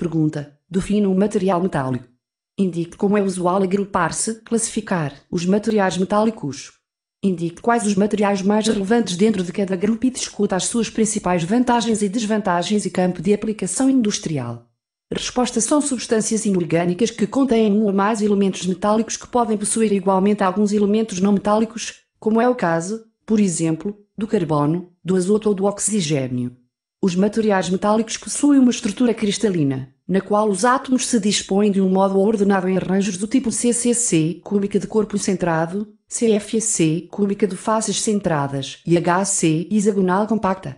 Pergunta: defina um material metálico. Indique como é usual agrupar-se, classificar os materiais metálicos. Indique quais os materiais mais relevantes dentro de cada grupo e discuta as suas principais vantagens e desvantagens e campo de aplicação industrial. Resposta: são substâncias inorgânicas que contêm um ou mais elementos metálicos que podem possuir igualmente alguns elementos não metálicos, como é o caso, por exemplo, do carbono, do azoto ou do oxigênio. Os materiais metálicos possuem uma estrutura cristalina, na qual os átomos se dispõem de um modo ordenado em arranjos do tipo CCC, cúbica de corpo centrado, CFC, cúbica de faces centradas, e HC, hexagonal compacta.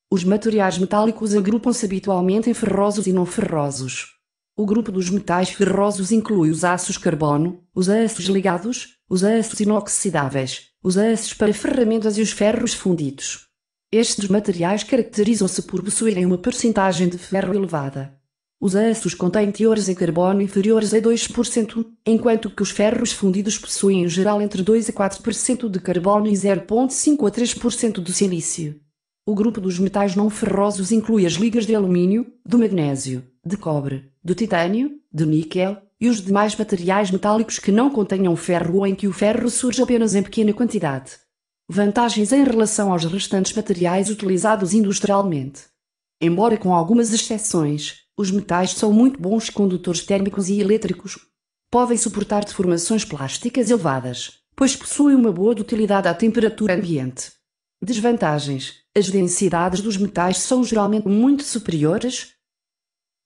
Os materiais metálicos agrupam-se habitualmente em ferrosos e não ferrosos. O grupo dos metais ferrosos inclui os aços carbono, os aços ligados, os aços inoxidáveis, os aços para ferramentas e os ferros fundidos. Estes materiais caracterizam-se por possuírem uma percentagem de ferro elevada. Os aços contêm teores em carbono inferiores a 2%, enquanto que os ferros fundidos possuem em geral entre 2 a 4% de carbono e 0,5 a 3% de silício. O grupo dos metais não ferrosos inclui as ligas de alumínio, do magnésio, de cobre, do titânio, do níquel e os demais materiais metálicos que não contenham ferro ou em que o ferro surge apenas em pequena quantidade. Vantagens em relação aos restantes materiais utilizados industrialmente. Embora com algumas exceções, os metais são muito bons condutores térmicos e elétricos. Podem suportar deformações plásticas elevadas, pois possuem uma boa dutilidade à temperatura ambiente. Desvantagens: as densidades dos metais são geralmente muito superiores.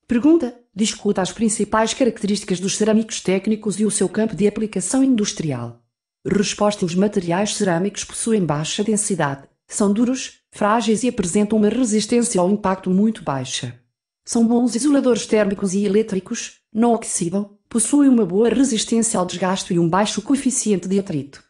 Pergunta: discuta as principais características dos cerâmicos técnicos e o seu campo de aplicação industrial. Resposta: os materiais cerâmicos possuem baixa densidade, são duros, frágeis e apresentam uma resistência ao impacto muito baixa. São bons isoladores térmicos e elétricos, não oxidam, possuem uma boa resistência ao desgaste e um baixo coeficiente de atrito.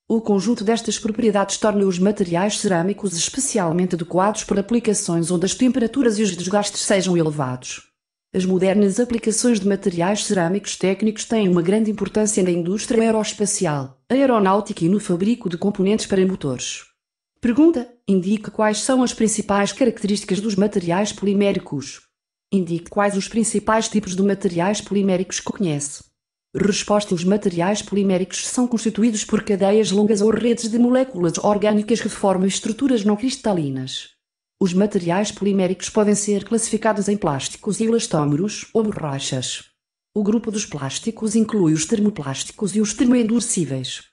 O conjunto destas propriedades torna os materiais cerâmicos especialmente adequados para aplicações onde as temperaturas e os desgastes sejam elevados. As modernas aplicações de materiais cerâmicos técnicos têm uma grande importância na indústria aeroespacial, aeronáutica e no fabrico de componentes para motores. Pergunta: indique quais são as principais características dos materiais poliméricos. Indique quais os principais tipos de materiais poliméricos que conhece. Resposta: os materiais poliméricos são constituídos por cadeias longas ou redes de moléculas orgânicas que formam estruturas não cristalinas. Os materiais poliméricos podem ser classificados em plásticos e elastómeros ou borrachas. O grupo dos plásticos inclui os termoplásticos e os termoendurecíveis.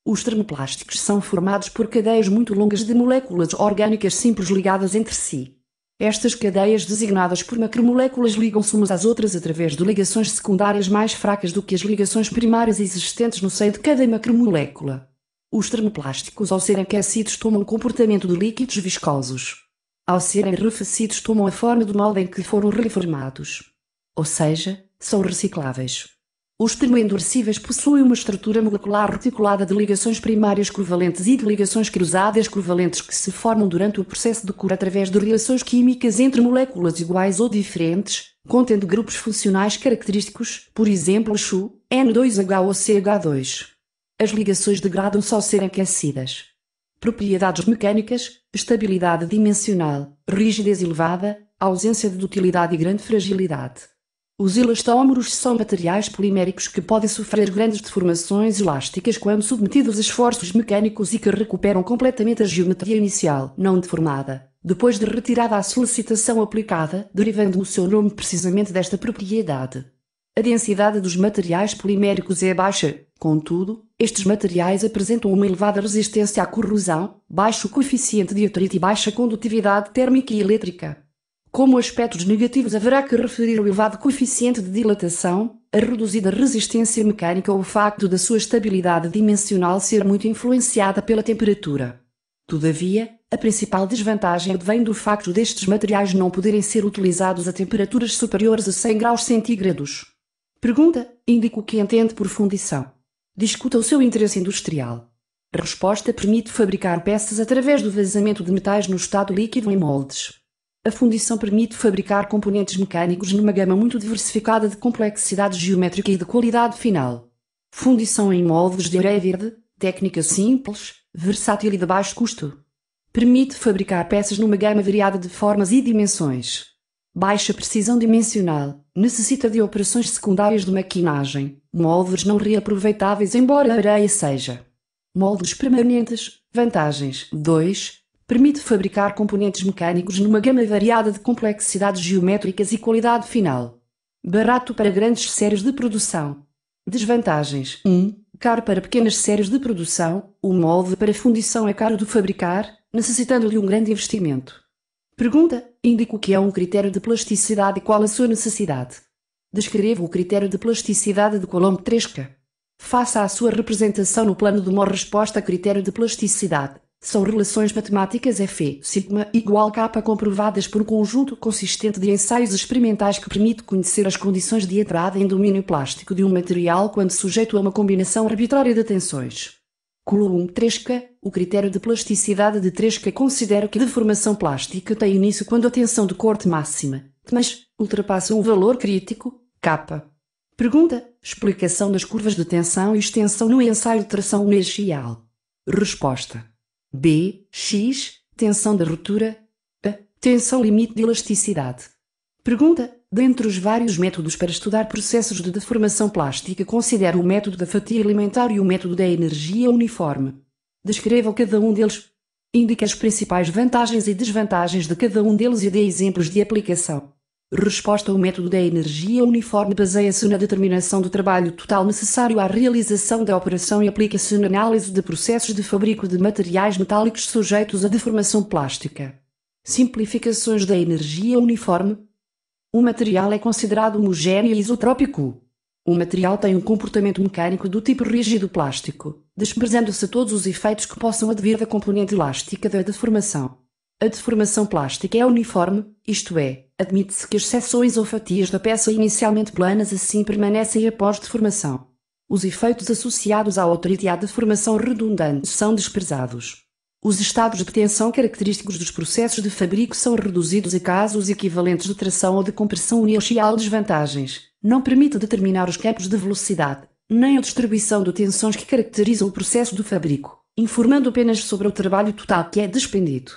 Os termoplásticos são formados por cadeias muito longas de moléculas orgânicas simples ligadas entre si. Estas cadeias, designadas por macromoléculas, ligam-se umas às outras através de ligações secundárias mais fracas do que as ligações primárias existentes no seio de cada macromolécula. Os termoplásticos, ao serem aquecidos, tomam o comportamento de líquidos viscosos. Ao serem arrefecidos, tomam a forma do molde em que foram reformados. Ou seja, são recicláveis. Os termoendurecíveis possuem uma estrutura molecular reticulada de ligações primárias covalentes e de ligações cruzadas covalentes que se formam durante o processo de cura através de reações químicas entre moléculas iguais ou diferentes, contendo grupos funcionais característicos, por exemplo Xu, N2H ou CH2. As ligações degradam-se ao serem aquecidas. Propriedades mecânicas: estabilidade dimensional, rigidez elevada, ausência de dutilidade e grande fragilidade. Os elastómeros são materiais poliméricos que podem sofrer grandes deformações elásticas quando submetidos a esforços mecânicos e que recuperam completamente a geometria inicial, não deformada, depois de retirada à solicitação aplicada, derivando o seu nome precisamente desta propriedade. A densidade dos materiais poliméricos é baixa, contudo, estes materiais apresentam uma elevada resistência à corrosão, baixo coeficiente de atrito e baixa condutividade térmica e elétrica. Como aspectos negativos, haverá que referir o elevado coeficiente de dilatação, a reduzida resistência mecânica ou o facto da sua estabilidade dimensional ser muito influenciada pela temperatura. Todavia, a principal desvantagem advém do facto destes materiais não poderem ser utilizados a temperaturas superiores a 100 graus centígrados. Pergunta: indique o que entende por fundição. Discuta o seu interesse industrial. A resposta: permite fabricar peças através do vazamento de metais no estado líquido em moldes. A fundição permite fabricar componentes mecânicos numa gama muito diversificada de complexidade geométrica e de qualidade final. Fundição em moldes de areia verde, técnica simples, versátil e de baixo custo. Permite fabricar peças numa gama variada de formas e dimensões. baixa precisão dimensional, necessita de operações secundárias de maquinagem, moldes não reaproveitáveis embora a areia seja. Moldes permanentes, vantagens. 2. Permite fabricar componentes mecânicos numa gama variada de complexidades geométricas e qualidade final. Barato para grandes séries de produção. Desvantagens. 1. Caro para pequenas séries de produção, o molde para fundição é caro de fabricar, necessitando de um grande investimento. Pergunta: indique o que é um critério de plasticidade e qual a sua necessidade. Descreva o critério de plasticidade de Coulomb-Tresca. Faça a sua representação no plano de uma resposta a critério de plasticidade. São relações matemáticas F, sigma igual K comprovadas por um conjunto consistente de ensaios experimentais que permite conhecer as condições de entrada em domínio plástico de um material quando sujeito a uma combinação arbitrária de tensões. Coulomb-Tresca, o critério de plasticidade de Tresca considera que a deformação plástica tem início quando a tensão de corte máxima, mas ultrapassa um valor crítico, K. Pergunta: explicação das curvas de tensão e extensão no ensaio de tração inercial. Resposta: B, X, tensão de ruptura, A, tensão limite de elasticidade. Pergunta: dentre os vários métodos para estudar processos de deformação plástica, considere o método da fatia elementar e o método da energia uniforme. Descreva cada um deles. Indique as principais vantagens e desvantagens de cada um deles e dê exemplos de aplicação. Resposta: o método da energia uniforme baseia-se na determinação do trabalho total necessário à realização da operação e aplica-se na análise de processos de fabrico de materiais metálicos sujeitos à deformação plástica. Simplificações da energia uniforme. Um material é considerado homogéneo e isotrópico. O material tem um comportamento mecânico do tipo rígido plástico, desprezando-se todos os efeitos que possam advir da componente elástica da deformação. A deformação plástica é uniforme, isto é, admite-se que as seções ou fatias da peça inicialmente planas assim permanecem após deformação. Os efeitos associados ao atrito e à deformação redundante são desprezados. Os estados de tensão característicos dos processos de fabrico são reduzidos a casos equivalentes de tração ou de compressão inercial. Desvantagens: não permite determinar os campos de velocidade, nem a distribuição de tensões que caracterizam o processo do fabrico, informando apenas sobre o trabalho total que é despendido.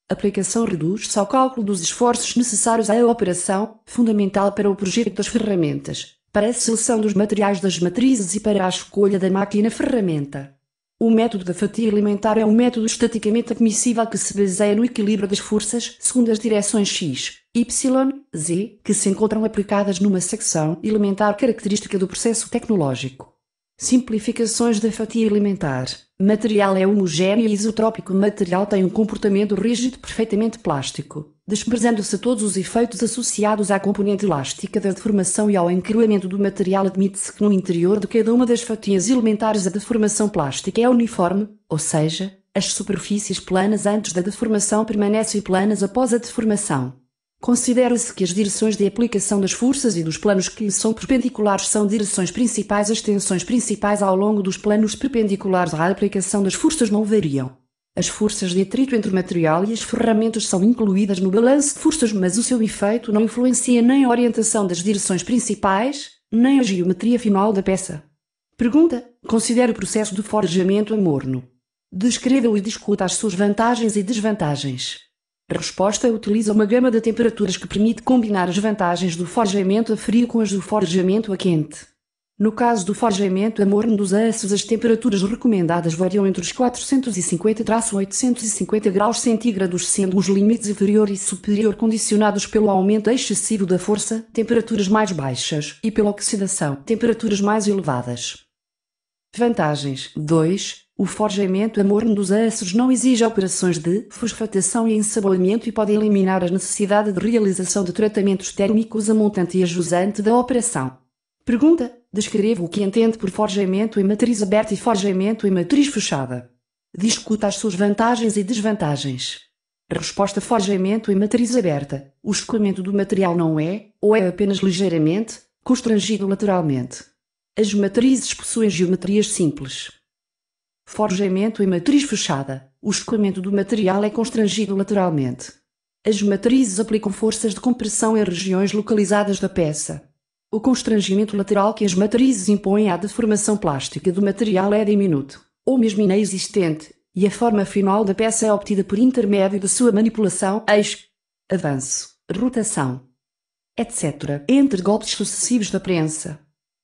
Aplicação: reduz-se ao cálculo dos esforços necessários à operação, fundamental para o projeto das ferramentas, para a seleção dos materiais das matrizes e para a escolha da máquina-ferramenta. O método da fatia elementar é um método estaticamente admissível que se baseia no equilíbrio das forças segundo as direções x, y, z, que se encontram aplicadas numa secção elementar característica do processo tecnológico. Simplificações da fatia elementar. Material é homogéneo e isotrópico. Material tem um comportamento rígido perfeitamente plástico, desprezando-se todos os efeitos associados à componente elástica da deformação e ao encruamento do material. Admite-se que no interior de cada uma das fatias elementares a deformação plástica é uniforme, ou seja, as superfícies planas antes da deformação permanecem planas após a deformação. Considera-se que as direções de aplicação das forças e dos planos que lhe são perpendiculares são direções principais. As tensões principais ao longo dos planos perpendiculares à aplicação das forças não variam. As forças de atrito entre o material e as ferramentas são incluídas no balanço de forças, mas o seu efeito não influencia nem a orientação das direções principais, nem a geometria final da peça. Pergunta: considere o processo de forjamento a morno. Descreva-o e discuta as suas vantagens e desvantagens. A resposta: utiliza uma gama de temperaturas que permite combinar as vantagens do forjamento a frio com as do forjamento a quente. No caso do forjamento a morno dos aços, as temperaturas recomendadas variam entre os 450-850 graus centígrados, sendo os limites inferior e superior condicionados pelo aumento excessivo da força, temperaturas mais baixas, e pela oxidação, temperaturas mais elevadas. Vantagens: 2. O forjamento a morno dos aços não exige operações de fosfatação e ensaboamento e pode eliminar a necessidade de realização de tratamentos térmicos a montante e a jusante da operação. Pergunta: descreva o que entende por forjamento em matriz aberta e forjamento em matriz fechada. Discuta as suas vantagens e desvantagens. Resposta: forjamento em matriz aberta. O escoamento do material não é, ou é apenas ligeiramente, constrangido lateralmente. As matrizes possuem geometrias simples. Forjamento em matriz fechada. O escoamento do material é constrangido lateralmente. As matrizes aplicam forças de compressão em regiões localizadas da peça. O constrangimento lateral que as matrizes impõem à deformação plástica do material é diminuto, ou mesmo inexistente, e a forma final da peça é obtida por intermédio da sua manipulação, eixo, avanço, rotação. etc., entre golpes sucessivos da prensa.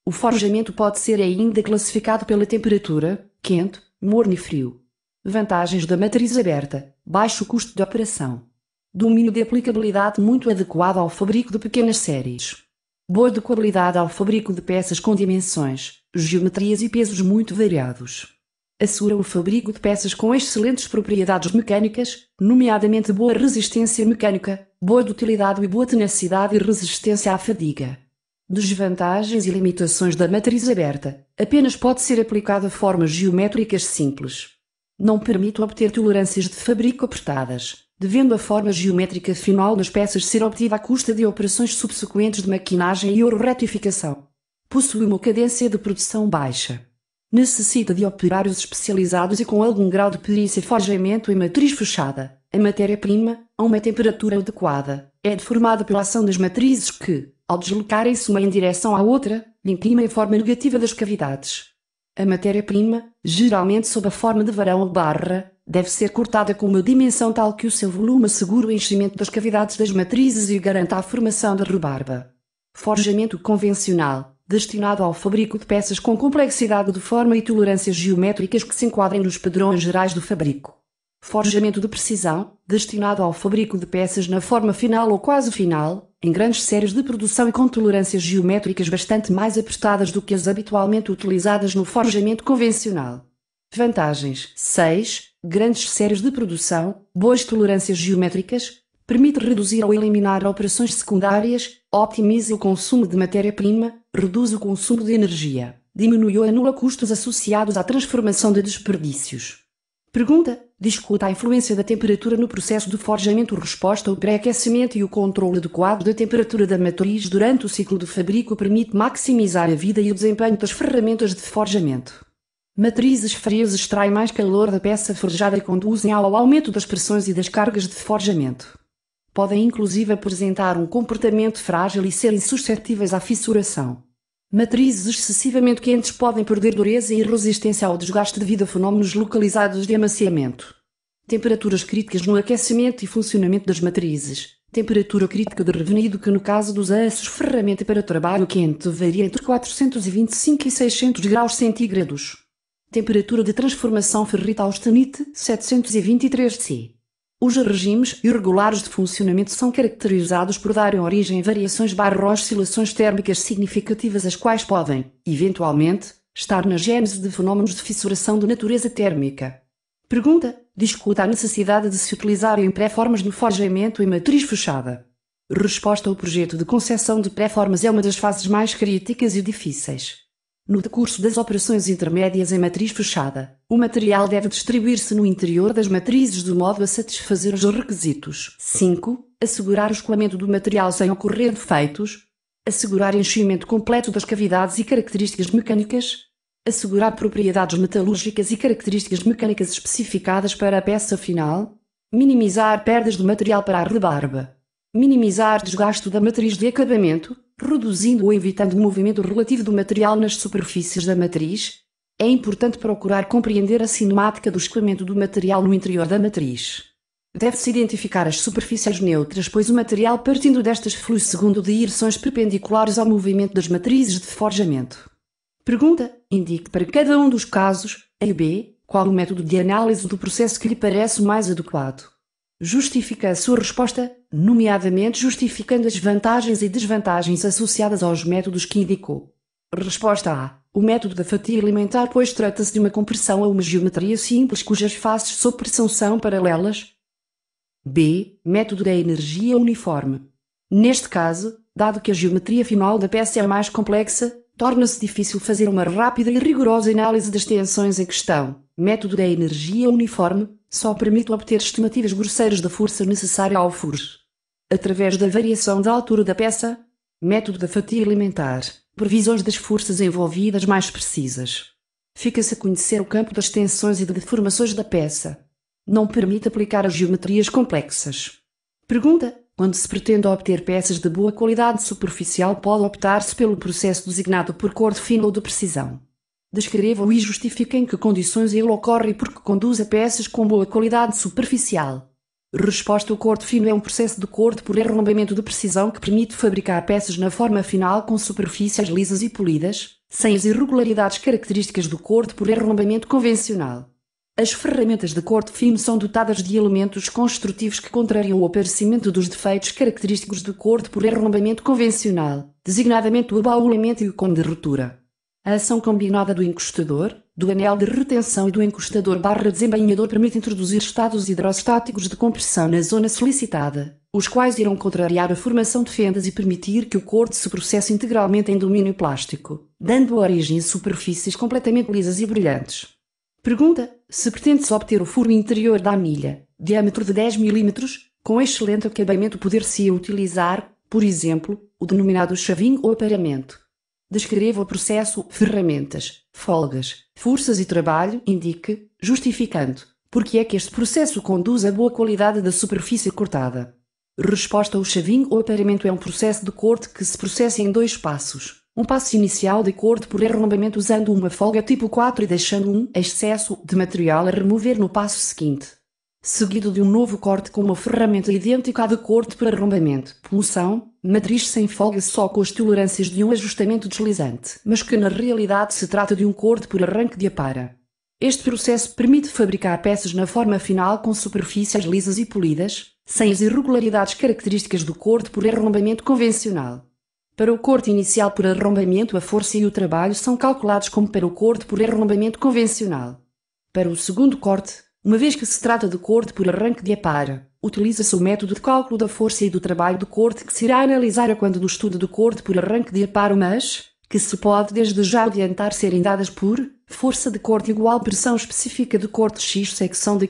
O forjamento pode ser ainda classificado pela temperatura, quente, morno e frio. Vantagens da matriz aberta: baixo custo de operação. Domínio de aplicabilidade muito adequado ao fabrico de pequenas séries. Boa de qualidade ao fabrico de peças com dimensões, geometrias e pesos muito variados. Assegura o fabrico de peças com excelentes propriedades mecânicas, nomeadamente boa resistência mecânica, boa dutilidade e boa tenacidade e resistência à fadiga. Desvantagens e limitações da matriz aberta: apenas pode ser aplicada a formas geométricas simples. Não permite obter tolerâncias de fabrico apertadas, devendo a forma geométrica final das peças ser obtida à custa de operações subsequentes de maquinagem e ou retificação. Possui uma cadência de produção baixa. Necessita de operários especializados e com algum grau de perícia. Forjamento em matriz fechada. A matéria-prima, a uma temperatura adequada, é deformada pela ação das matrizes que, ao deslocarem-se uma em direção à outra, imprimem a forma negativa das cavidades. A matéria-prima, geralmente sob a forma de varão ou barra, deve ser cortada com uma dimensão tal que o seu volume assegure o enchimento das cavidades das matrizes e garanta a formação da rebarba. Forjamento convencional, destinado ao fabrico de peças com complexidade de forma e tolerâncias geométricas que se enquadrem nos padrões gerais do fabrico. Forjamento de precisão, destinado ao fabrico de peças na forma final ou quase final, em grandes séries de produção e com tolerâncias geométricas bastante mais apertadas do que as habitualmente utilizadas no forjamento convencional. Vantagens: 6. Grandes séries de produção, boas tolerâncias geométricas, permite reduzir ou eliminar operações secundárias, optimiza o consumo de matéria-prima, reduz o consumo de energia, diminui ou anula custos associados à transformação de desperdícios. Pergunta: discuta a influência da temperatura no processo de forjamento. Resposta: o pré-aquecimento e o controle adequado da temperatura da matriz durante o ciclo de fabrico permite maximizar a vida e o desempenho das ferramentas de forjamento. Matrizes frias extraem mais calor da peça forjada e conduzem ao aumento das pressões e das cargas de forjamento. Podem inclusive apresentar um comportamento frágil e serem suscetíveis à fissuração. Matrizes excessivamente quentes podem perder dureza e resistência ao desgaste devido a fenómenos localizados de amaciamento. Temperaturas críticas no aquecimento e funcionamento das matrizes. Temperatura crítica de revenido, que no caso dos aços ferramenta para trabalho quente varia entre 425 e 600 graus centígrados. Temperatura de transformação ferrita-austenite 723 C. Os regimes irregulares de funcionamento são caracterizados por darem origem a variações/oscilações térmicas significativas, as quais podem, eventualmente, estar na gênese de fenómenos de fissuração de natureza térmica. Pergunta: discuta a necessidade de se utilizarem pré-formas no forjamento em matriz fechada. Resposta: o projeto de concepção de pré-formas é uma das fases mais críticas e difíceis. No decurso das operações intermédias em matriz fechada, o material deve distribuir-se no interior das matrizes de modo a satisfazer os requisitos. 5. Assegurar o escoamento do material sem ocorrer defeitos. Assegurar enchimento completo das cavidades e características mecânicas. Assegurar propriedades metalúrgicas e características mecânicas especificadas para a peça final. Minimizar perdas de material para a rebarba. Minimizar desgaste da matriz de acabamento, reduzindo ou evitando o movimento relativo do material nas superfícies da matriz. É importante procurar compreender a cinemática do escoamento do material no interior da matriz. Deve-se identificar as superfícies neutras, pois o material partindo destas flui segundo direções perpendiculares ao movimento das matrizes de forjamento. Pergunta: indique para cada um dos casos, A e B, qual o método de análise do processo que lhe parece mais adequado. Justifica a sua resposta, nomeadamente justificando as vantagens e desvantagens associadas aos métodos que indicou. Resposta A: o método da fatia alimentar, pois trata-se de uma compressão a uma geometria simples cujas faces sob pressão são paralelas. B: método da energia uniforme. Neste caso, dado que a geometria final da peça é mais complexa, torna-se difícil fazer uma rápida e rigorosa análise das tensões em questão. Método da energia uniforme só permite obter estimativas grosseiras da força necessária ao forjo. Através da variação da altura da peça. Método da fatia alimentar. Previsões das forças envolvidas mais precisas. Fica-se a conhecer o campo das tensões e de deformações da peça. Não permite aplicar as geometrias complexas. Pergunta: quando se pretende obter peças de boa qualidade superficial, pode optar-se pelo processo designado por corte fino ou de precisão. Descreva-o e justifique em que condições ele ocorre e por que conduz a peças com boa qualidade superficial. Resposta: o corte fino é um processo de corte por arrombamento de precisão que permite fabricar peças na forma final com superfícies lisas e polidas, sem as irregularidades características do corte por arrombamento convencional. As ferramentas de corte fino são dotadas de elementos construtivos que contrariam o aparecimento dos defeitos característicos do corte por arrombamento convencional, designadamente o abaulamento e o cone de ruptura. A ação combinada do encostador, do anel de retenção e do encostador/desembainhador permite introduzir estados hidrostáticos de compressão na zona solicitada, os quais irão contrariar a formação de fendas e permitir que o corte se processe integralmente em domínio plástico, dando origem a superfícies completamente lisas e brilhantes. Pergunta: se pretende-se obter o furo interior da anilha, diâmetro de 10 mm, com excelente acabamento, poder-se utilizar, por exemplo, o denominado chavinho ou aparamento. Descreva o processo, ferramentas, folgas, forças e trabalho, indique, justificando, porque é que este processo conduz à boa qualidade da superfície cortada. Resposta: o chavinho ou aparamento é um processo de corte que se processa em 2 passos. Um passo inicial de corte por arrombamento usando uma folga tipo 4 e deixando um excesso de material a remover no passo seguinte. Seguido de um novo corte com uma ferramenta idêntica à de corte por arrombamento, punção, matriz sem folga só com as tolerâncias de um ajustamento deslizante, mas que na realidade se trata de um corte por arranque de apara. Este processo permite fabricar peças na forma final com superfícies lisas e polidas, sem as irregularidades características do corte por arrombamento convencional. Para o corte inicial por arrombamento, a força e o trabalho são calculados como para o corte por arrombamento convencional. Para o segundo corte, uma vez que se trata de corte por arranque de apara, utiliza-se o método de cálculo da força e do trabalho do corte que se irá analisar quando do estudo do corte por arranque de apara, mas que se pode desde já adiantar serem dadas por força de corte igual pressão específica de corte x secção de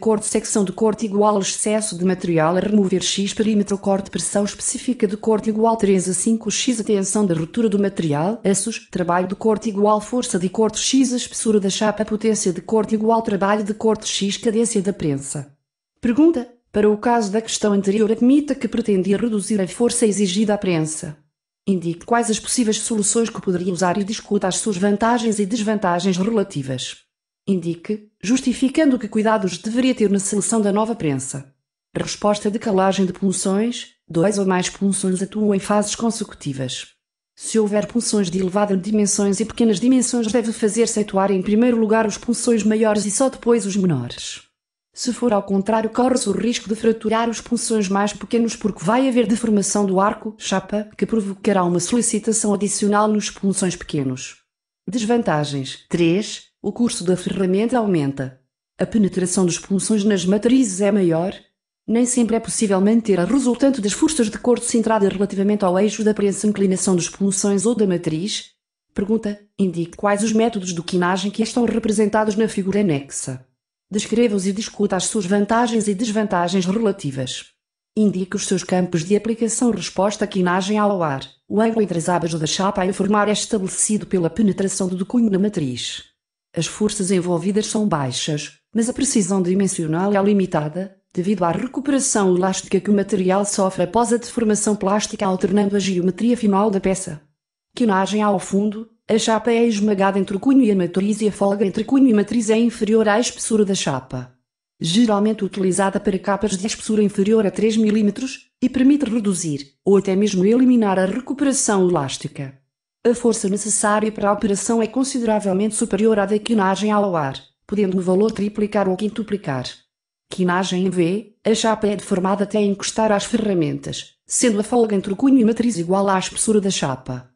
corte igual excesso de material a remover x perímetro corte pressão específica de corte igual 3 a 5 x a tensão da ruptura do material assos trabalho de corte igual força de corte x a espessura da chapa potência de corte igual trabalho de corte x cadência da prensa. Pergunta: para o caso da questão anterior, admita que pretendia reduzir a força exigida à prensa. Indique quais as possíveis soluções que poderia usar e discuta as suas vantagens e desvantagens relativas. Indique, justificando que cuidados deveria ter na seleção da nova prensa. Resposta: decalagem de punções, 2 ou mais punções atuam em fases consecutivas. Se houver punções de elevada dimensões e pequenas dimensões, deve fazer-se atuar em primeiro lugar os punções maiores e só depois os menores. Se for ao contrário, corre-se o risco de fraturar os punções mais pequenos porque vai haver deformação do arco, chapa, que provocará uma solicitação adicional nos punções pequenos. Desvantagens: 3. O curso da ferramenta aumenta. A penetração dos punções nas matrizes é maior. Nem sempre é possível manter a resultante das forças de corte centrada relativamente ao eixo da prensa, inclinação dos punções ou da matriz. Pergunta: indique quais os métodos de quinagem que estão representados na figura anexa. Descreva-os e discuta as suas vantagens e desvantagens relativas. Indique os seus campos de aplicação. Resposta: quinagem ao ar. O ângulo entre as abas da chapa a formar é estabelecido pela penetração do cunho na matriz. As forças envolvidas são baixas, mas a precisão dimensional é limitada, devido à recuperação elástica que o material sofre após a deformação plástica, alternando a geometria final da peça. Quinagem ao fundo. A chapa é esmagada entre o cunho e a matriz e a folga entre cunho e matriz é inferior à espessura da chapa. Geralmente utilizada para capas de espessura inferior a 3 mm e permite reduzir, ou até mesmo eliminar a recuperação elástica. A força necessária para a operação é consideravelmente superior à da quinagem ao ar, podendo o valor triplicar ou quintuplicar. Quinagem em V. A chapa é deformada até encostar às ferramentas, sendo a folga entre o cunho e matriz igual à espessura da chapa.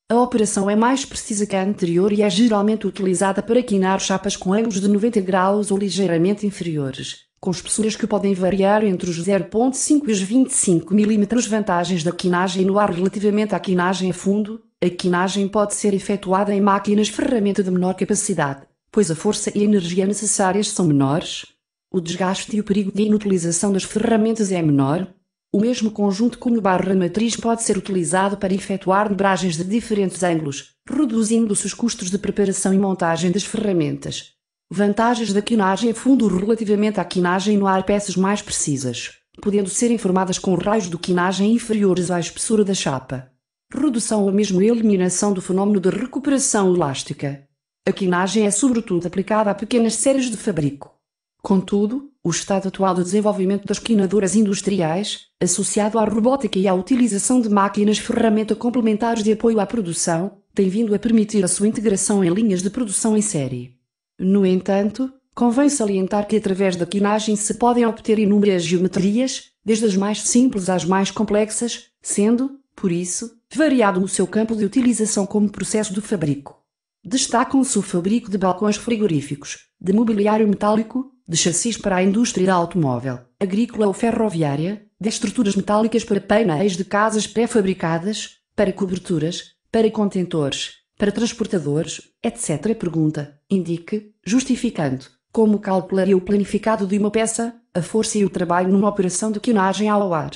A operação é mais precisa que a anterior e é geralmente utilizada para quinar chapas com ângulos de 90 graus ou ligeiramente inferiores, com espessuras que podem variar entre os 0,5 e os 25 mm. Vantagens da quinagem no ar relativamente à quinagem a fundo. A quinagem pode ser efetuada em máquinas ferramenta de menor capacidade, pois a força e a energia necessárias são menores. O desgaste e o perigo de inutilização das ferramentas é menor. O mesmo conjunto cunho/matriz pode ser utilizado para efetuar dobragens de diferentes ângulos, reduzindo-se os custos de preparação e montagem das ferramentas. Vantagens da quinagem a fundo relativamente à quinagem no ar. Peças mais precisas, podendo serem formadas com raios de quinagem inferiores à espessura da chapa. Redução ou mesmo eliminação do fenómeno de recuperação elástica. A quinagem é sobretudo aplicada a pequenas séries de fabrico. Contudo, o estado atual do desenvolvimento das quinadoras industriais, associado à robótica e à utilização de máquinas ferramenta complementares de apoio à produção, tem vindo a permitir a sua integração em linhas de produção em série. No entanto, convém salientar que através da quinagem se podem obter inúmeras geometrias, desde as mais simples às mais complexas, sendo, por isso, variado o seu campo de utilização como processo de fabrico. Destacam-se o fabrico de balcões frigoríficos, de mobiliário metálico, de chassis para a indústria automóvel, agrícola ou ferroviária, de estruturas metálicas para painéis de casas pré-fabricadas, para coberturas, para contentores, para transportadores, etc. Pergunta, indique, justificando, como calcularia o planificado de uma peça, a força e o trabalho numa operação de quinagem ao ar.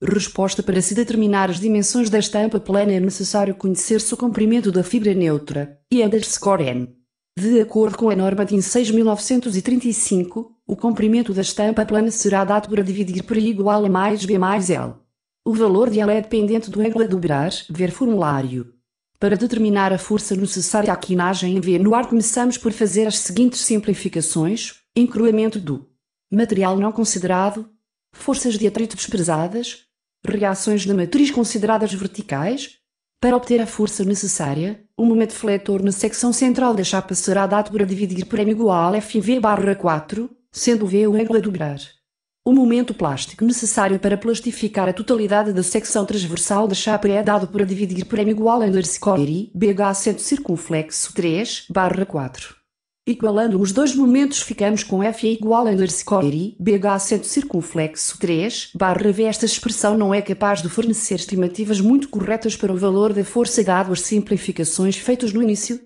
Resposta: para se determinar as dimensões da estampa plana é necessário conhecer-se o comprimento da fibra neutra, e underscore N. De acordo com a norma DIN 6.935, o comprimento da estampa plana será dado por a dividir por I igual a mais B mais L. O valor de L é dependente do ângulo a dobrar, ver formulário. Para determinar a força necessária à quinagem em V no ar, começamos por fazer as seguintes simplificações: encruamento do material não considerado, forças de atrito desprezadas, reações de matriz consideradas verticais. Para obter a força necessária, o momento fletor na secção central da chapa será dado por a dividir por M igual a FV/4, sendo V o ângulo a dobrar. O momento plástico necessário para plastificar a totalidade da secção transversal da chapa é dado por a dividir por M igual a underscore I, BH acento circunflexo 3/4. Igualando os dois momentos, ficamos com F igual a underscore I, BH acento circunflexo 3/V. Esta expressão não é capaz de fornecer estimativas muito corretas para o valor da força dado as simplificações feitas no início.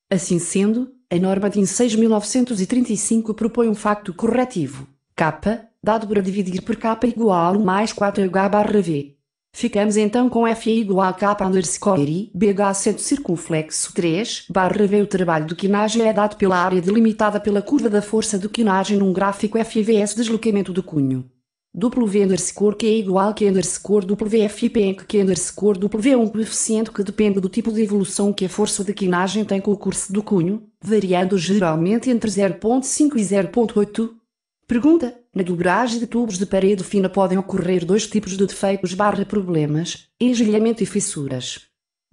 Assim sendo, a norma DIN 6.935 propõe um facto corretivo, K, dado por a dividir por K igual a mais 4H/V. Ficamos então com F igual a K underscore I, BH acento circunflexo 3/V. O trabalho de quinagem é dado pela área delimitada pela curva da força de quinagem num gráfico FVS deslocamento do cunho. W underscore Q igual a Q underscore WFP em que Q underscore W é um coeficiente que depende do tipo de evolução que a força de quinagem tem com o curso do cunho, variando geralmente entre 0,5 e 0,8. Pergunta: na dobragem de tubos de parede fina podem ocorrer dois tipos de defeitos/problemas, engelhamento e fissuras.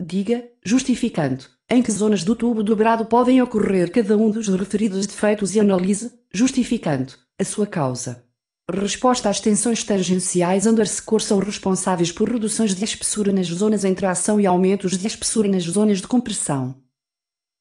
Diga, justificando, em que zonas do tubo dobrado podem ocorrer cada um dos referidos defeitos e analise, justificando, a sua causa. Resposta: as tensões tangenciais underscore são responsáveis por reduções de espessura nas zonas em tração e aumentos de espessura nas zonas de compressão.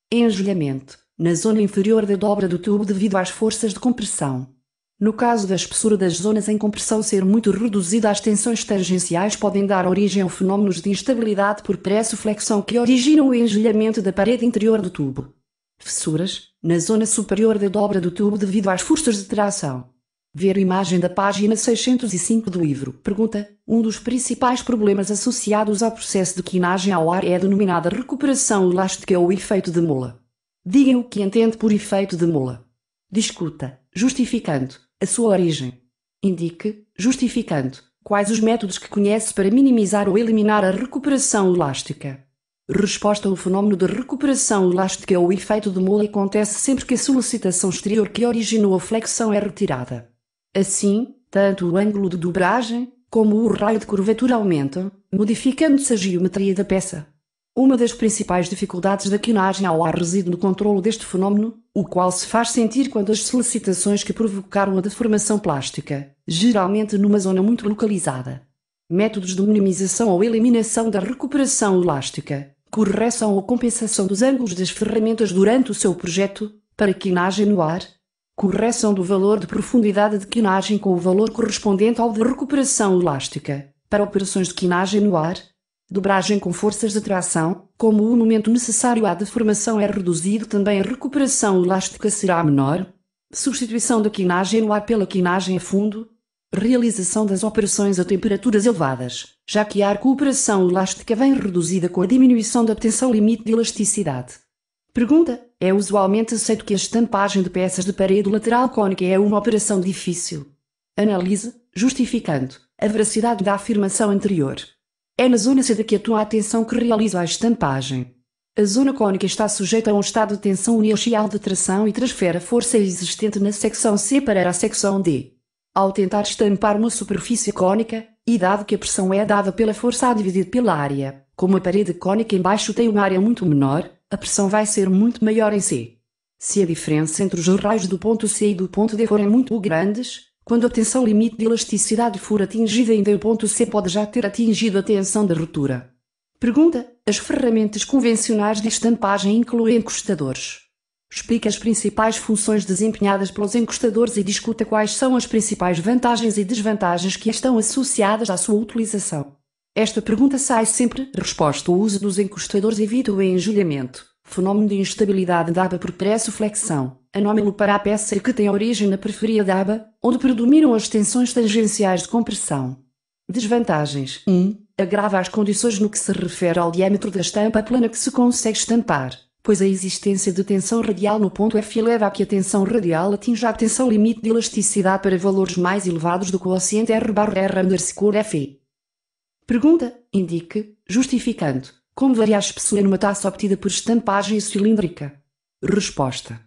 Engelhamento, na zona inferior da dobra do tubo devido às forças de compressão. No caso da espessura das zonas em compressão ser muito reduzida, as tensões tangenciais podem dar origem a fenómenos de instabilidade por pressoflexão que originam o engelhamento da parede interior do tubo. Fissuras, na zona superior da dobra do tubo devido às forças de tração. Ver a imagem da página 605 do livro. Pergunta: um dos principais problemas associados ao processo de quinagem ao ar é a denominada recuperação elástica ou efeito de Mola. Diga o que entende por efeito de Mola. Discuta, justificando, a sua origem. Indique, justificando, quais os métodos que conhece para minimizar ou eliminar a recuperação elástica. Resposta: o fenómeno de recuperação elástica ou efeito de Mola acontece sempre que a solicitação exterior que originou a flexão é retirada. Assim, tanto o ângulo de dobragem, como o raio de curvatura aumentam, modificando-se a geometria da peça. Uma das principais dificuldades da quinagem ao ar reside no controlo deste fenómeno, o qual se faz sentir quando as solicitações que provocaram a deformação plástica, geralmente numa zona muito localizada. Métodos de minimização ou eliminação da recuperação elástica, correção ou compensação dos ângulos das ferramentas durante o seu projeto, para quinagem no ar, correção do valor de profundidade de quinagem com o valor correspondente ao de recuperação elástica, para operações de quinagem no ar, dobragem com forças de tração, como o momento necessário à deformação é reduzido, também a recuperação elástica será menor, substituição da quinagem no ar pela quinagem a fundo, realização das operações a temperaturas elevadas, já que a recuperação elástica vem reduzida com a diminuição da tensão limite de elasticidade. Pergunta: é usualmente aceito que a estampagem de peças de parede lateral cônica é uma operação difícil? Analise, justificando, a veracidade da afirmação anterior. É na zona C de que atua a tensão que realiza a estampagem. A zona cônica está sujeita a um estado de tensão uniaxial de tração e transfere a força existente na secção C para a secção D. Ao tentar estampar uma superfície cônica, e dado que a pressão é dada pela força A dividida pela área, como a parede cônica embaixo tem uma área muito menor, a pressão vai ser muito maior em C. Se a diferença entre os raios do ponto C e do ponto D forem muito grandes, quando a tensão limite de elasticidade for atingida em D, o ponto C pode já ter atingido a tensão de ruptura. Pergunta: as ferramentas convencionais de estampagem incluem encostadores. Explique as principais funções desempenhadas pelos encostadores e discuta quais são as principais vantagens e desvantagens que estão associadas à sua utilização. Esta pergunta sai sempre. Resposta: o uso dos encostadores evita o enjulhamento, fenómeno de instabilidade da aba por pressoflexão, anómalo para a peça e que tem origem na periferia da aba, onde predominam as tensões tangenciais de compressão. Desvantagens: 1. Agrava as condições no que se refere ao diâmetro da estampa plana que se consegue estampar, pois a existência de tensão radial no ponto F leva a que a tensão radial atinja a tensão limite de elasticidade para valores mais elevados do quociente R/R_Fe. Pergunta: indique, justificando, como varia a espessura numa taça obtida por estampagem cilíndrica. Resposta: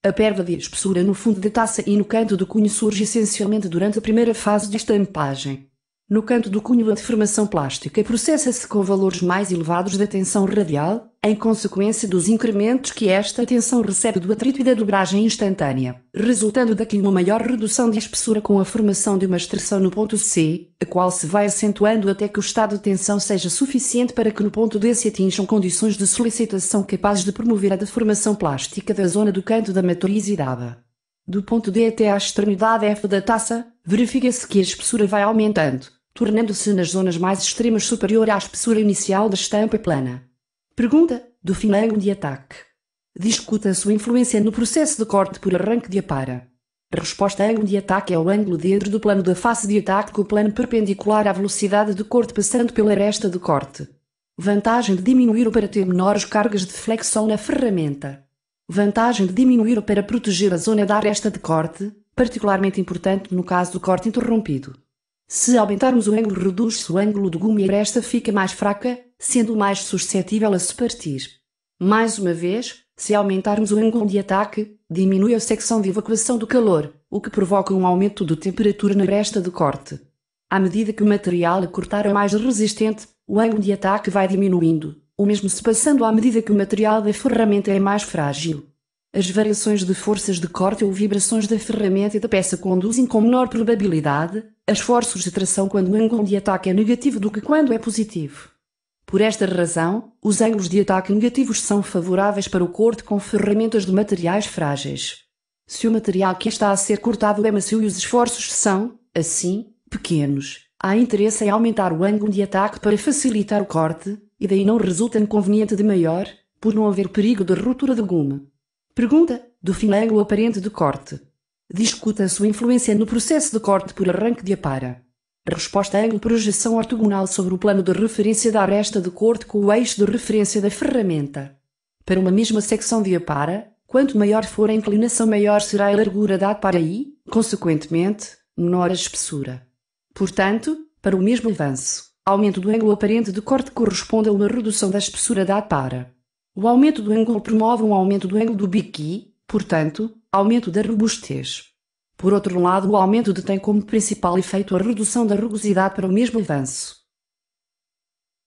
a perda de espessura no fundo da taça e no canto do cunho surge essencialmente durante a primeira fase de estampagem. No canto do cunho a deformação plástica processa-se com valores mais elevados da tensão radial, em consequência dos incrementos que esta tensão recebe do atrito e da dobragem instantânea, resultando daqui uma maior redução de espessura com a formação de uma extreção no ponto C, a qual se vai acentuando até que o estado de tensão seja suficiente para que no ponto D se atinjam condições de solicitação capazes de promover a deformação plástica da zona do canto da matriz e da aba. Do ponto D até à extremidade F da taça, verifica-se que a espessura vai aumentando, tornando-se nas zonas mais extremas superior à espessura inicial da estampa plana. Pergunta: do fim ângulo de ataque. Discuta a sua influência no processo de corte por arranque de apara. Resposta: ângulo de ataque é o ângulo dentro do plano da face de ataque com o plano perpendicular à velocidade de corte passando pela aresta de corte. Vantagem de diminuir ou para ter menores cargas de flexão na ferramenta. Vantagem de diminuir ou para proteger a zona da aresta de corte, particularmente importante no caso do corte interrompido. Se aumentarmos o ângulo, reduz-se o ângulo do gume e a aresta fica mais fraca, sendo mais suscetível a se partir. Mais uma vez, se aumentarmos o ângulo de ataque, diminui a secção de evacuação do calor, o que provoca um aumento de temperatura na aresta de corte. À medida que o material a cortar é mais resistente, o ângulo de ataque vai diminuindo, o mesmo se passando à medida que o material da ferramenta é mais frágil. As variações de forças de corte ou vibrações da ferramenta e da peça conduzem com menor probabilidade a esforços de tração quando o ângulo de ataque é negativo do que quando é positivo. Por esta razão, os ângulos de ataque negativos são favoráveis para o corte com ferramentas de materiais frágeis. Se o material que está a ser cortado é macio e os esforços são, assim, pequenos, há interesse em aumentar o ângulo de ataque para facilitar o corte, e daí não resulta inconveniente de maior, por não haver perigo de ruptura de gume. Pergunta: do fim ângulo aparente de corte. Discuta a sua influência no processo de corte por arranque de apara. Resposta: ângulo projeção ortogonal sobre o plano de referência da aresta de corte com o eixo de referência da ferramenta. Para uma mesma secção de apara, quanto maior for a inclinação, maior será a largura da apara e, consequentemente, menor a espessura. Portanto, para o mesmo avanço, aumento do ângulo aparente de corte corresponde a uma redução da espessura da apara. O aumento do ângulo promove um aumento do ângulo do bico e, portanto, aumento da robustez. Por outro lado, o aumento tem como principal efeito a redução da rugosidade para o mesmo avanço.